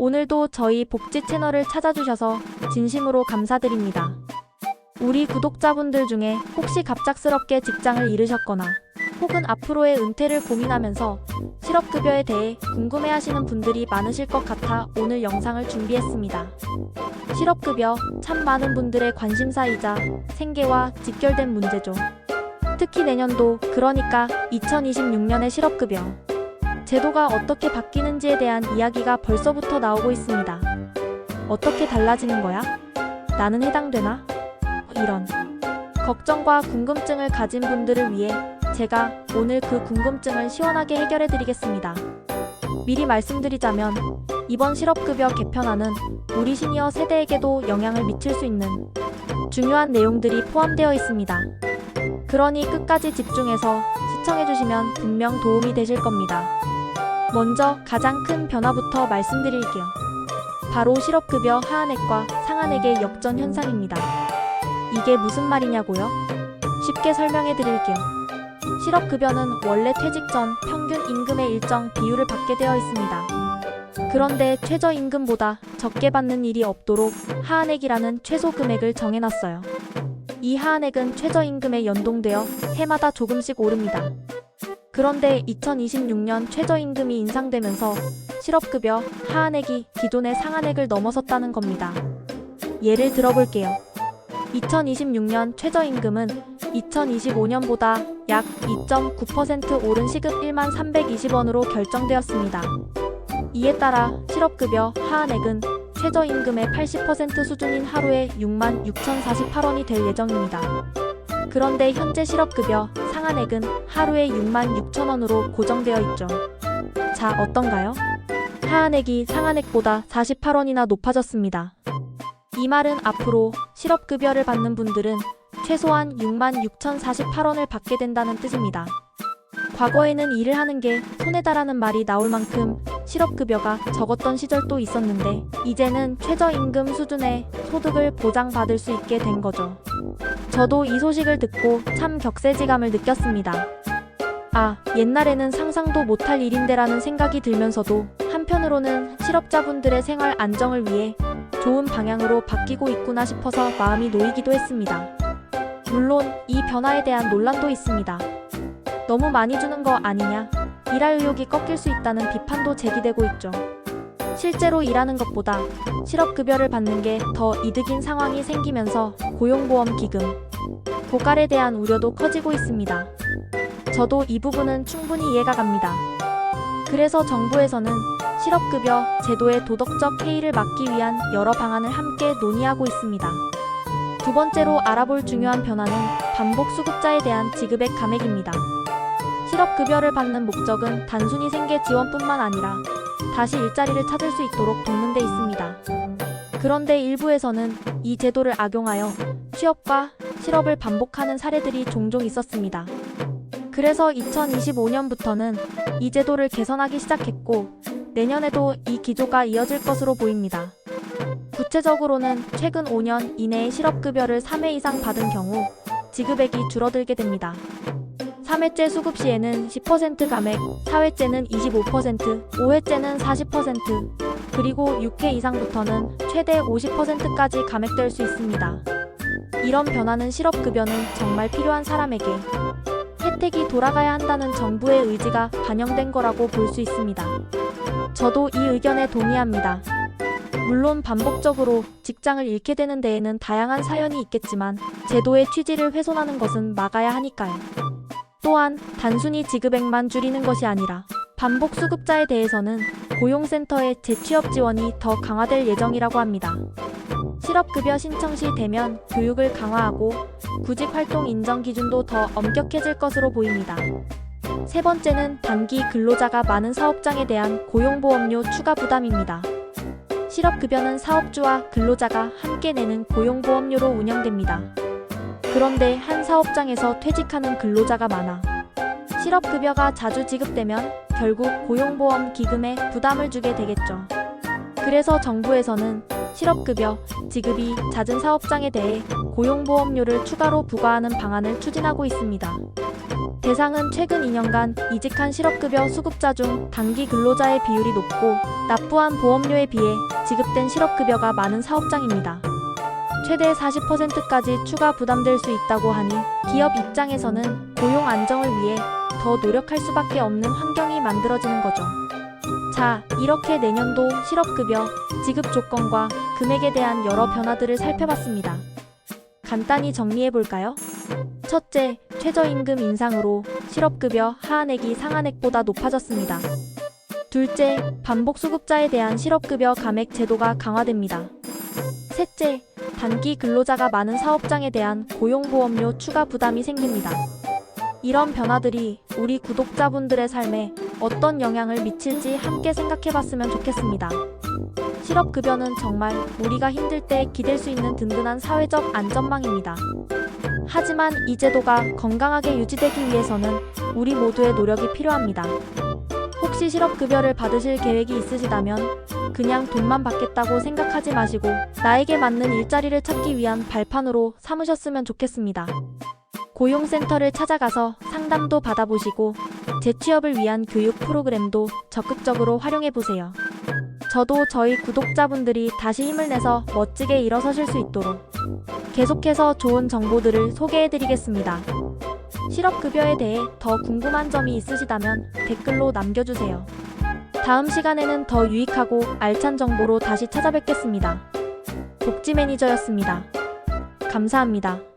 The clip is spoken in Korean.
오늘도 저희 복지 채널을 찾아주셔서 진심으로 감사드립니다. 우리 구독자분들 중에 혹시 갑작스럽게 직장을 잃으셨거나 혹은 앞으로의 은퇴를 고민하면서 실업급여에 대해 궁금해하시는 분들이 많으실 것 같아 오늘 영상을 준비했습니다. 실업급여 참 많은 분들의 관심사이자 생계와 직결된 문제죠. 특히 내년도, 그러니까 2026년의 실업급여 제도가 어떻게 바뀌는지에 대한 이야기가 벌써부터 나오고 있습니다. 어떻게 달라지는 거야? 나는 해당되나? 이런 걱정과 궁금증을 가진 분들을 위해 제가 오늘 그 궁금증을 시원하게 해결해 드리겠습니다. 미리 말씀드리자면 이번 실업급여 개편안은 우리 시니어 세대에게도 영향을 미칠 수 있는 중요한 내용들이 포함되어 있습니다. 그러니 끝까지 집중해서 시청해주시면 분명 도움이 되실 겁니다. 먼저 가장 큰 변화부터 말씀드릴게요. 바로 실업급여 하한액과 상한액의 역전 현상입니다. 이게 무슨 말이냐고요? 쉽게 설명해 드릴게요. 실업급여는 원래 퇴직 전 평균 임금의 일정 비율을 받게 되어 있습니다. 그런데 최저임금보다 적게 받는 일이 없도록 하한액이라는 최소 금액을 정해놨어요. 이 하한액은 최저임금에 연동되어 해마다 조금씩 오릅니다. 그런데 2026년 최저임금이 인상되면서 실업급여 하한액이 기존의 상한액을 넘어섰다는 겁니다. 예를 들어볼게요. 2026년 최저임금은 2025년보다 약 2.9% 오른 시급 1320원으로 결정되었습니다. 이에 따라 실업급여 하한액은 최저임금의 80% 수준인 하루에 66,048원이 될 예정입니다. 그런데 현재 실업급여 상한액은 하루에 66,000원으로 고정되어 있죠. 자, 어떤가요? 하한액이 상한액보다 48원이나 높아졌습니다. 이 말은 앞으로 실업급여를 받는 분들은 최소한 66,048원을 받게 된다는 뜻입니다. 과거에는 일을 하는 게 손해다라는 말이 나올 만큼 실업급여가 적었던 시절도 있었는데 이제는 최저임금 수준의 소득을 보장받을 수 있게 된 거죠. 저도 이 소식을 듣고 참 격세지감을 느꼈습니다. 아, 옛날에는 상상도 못할 일인데라는 생각이 들면서도 한편으로는 실업자분들의 생활 안정을 위해 좋은 방향으로 바뀌고 있구나 싶어서 마음이 놓이기도 했습니다. 물론 이 변화에 대한 논란도 있습니다. 너무 많이 주는 거 아니냐? 일할 의욕이 꺾일 수 있다는 비판도 제기되고 있죠. 실제로 일하는 것보다 실업급여를 받는 게 더 이득인 상황이 생기면서 고용보험기금, 고갈에 대한 우려도 커지고 있습니다. 저도 이 부분은 충분히 이해가 갑니다. 그래서 정부에서는 실업급여 제도의 도덕적 해이를 막기 위한 여러 방안을 함께 논의하고 있습니다. 두 번째로 알아볼 중요한 변화는 반복수급자에 대한 지급액 감액입니다. 실업급여를 받는 목적은 단순히 생계 지원뿐만 아니라 다시 일자리를 찾을 수 있도록 돕는 데 있습니다. 그런데 일부에서는 이 제도를 악용하여 취업과 실업을 반복하는 사례들이 종종 있었습니다. 그래서 2025년부터는 이 제도를 개선하기 시작했고 내년에도 이 기조가 이어질 것으로 보입니다. 구체적으로는 최근 5년 이내에 실업급여를 3회 이상 받은 경우 지급액이 줄어들게 됩니다. 3회째 수급 시에는 10% 감액, 4회째는 25%, 5회째는 40%, 그리고 6회 이상부터는 최대 50%까지 감액될 수 있습니다. 이런 변화는 실업급여는 정말 필요한 사람에게 혜택이 돌아가야 한다는 정부의 의지가 반영된 거라고 볼 수 있습니다. 저도 이 의견에 동의합니다. 물론 반복적으로 직장을 잃게 되는 데에는 다양한 사연이 있겠지만 제도의 취지를 훼손하는 것은 막아야 하니까요. 또한 단순히 지급액만 줄이는 것이 아니라 반복 수급자에 대해서는 고용센터의 재취업 지원이 더 강화될 예정이라고 합니다. 실업급여 신청 시 대면 교육을 강화하고 구직활동 인정 기준도 더 엄격해질 것으로 보입니다. 세 번째는 단기 근로자가 많은 사업장에 대한 고용보험료 추가 부담입니다. 실업급여는 사업주와 근로자가 함께 내는 고용보험료로 운영됩니다. 그런데 한 사업장에서 퇴직하는 근로자가 많아 실업급여가 자주 지급되면 결국 고용보험 기금에 부담을 주게 되겠죠. 그래서 정부에서는 실업급여 지급이 잦은 사업장에 대해 고용보험료를 추가로 부과하는 방안을 추진하고 있습니다. 대상은 최근 2년간 이직한 실업급여 수급자 중 단기 근로자의 비율이 높고 납부한 보험료에 비해 지급된 실업급여가 많은 사업장입니다. 최대 40%까지 추가 부담될 수 있다고 하니 기업 입장에서는 고용 안정을 위해 더 노력할 수밖에 없는 환경이 만들어지는 거죠. 자, 이렇게 내년도 실업급여 지급 조건과 금액에 대한 여러 변화들을 살펴봤습니다. 간단히 정리해볼까요? 첫째, 최저임금 인상으로 실업급여 하한액이 상한액보다 높아졌습니다. 둘째, 반복수급자에 대한 실업급여 감액 제도가 강화됩니다. 셋째, 단기 근로자가 많은 사업장에 대한 고용보험료 추가 부담이 생깁니다. 이런 변화들이 우리 구독자분들의 삶에 어떤 영향을 미칠지 함께 생각해봤으면 좋겠습니다. 실업급여는 정말 우리가 힘들 때 기댈 수 있는 든든한 사회적 안전망입니다. 하지만 이 제도가 건강하게 유지되기 위해서는 우리 모두의 노력이 필요합니다. 혹시 실업급여를 받으실 계획이 있으시다면 그냥 돈만 받겠다고 생각하지 마시고 나에게 맞는 일자리를 찾기 위한 발판으로 삼으셨으면 좋겠습니다. 고용센터를 찾아가서 상담도 받아보시고 재취업을 위한 교육 프로그램도 적극적으로 활용해보세요. 저도 저희 구독자분들이 다시 힘을 내서 멋지게 일어서실 수 있도록 계속해서 좋은 정보들을 소개해드리겠습니다. 실업급여에 대해 더 궁금한 점이 있으시다면 댓글로 남겨주세요. 다음 시간에는 더 유익하고 알찬 정보로 다시 찾아뵙겠습니다. 복지 매니저였습니다. 감사합니다.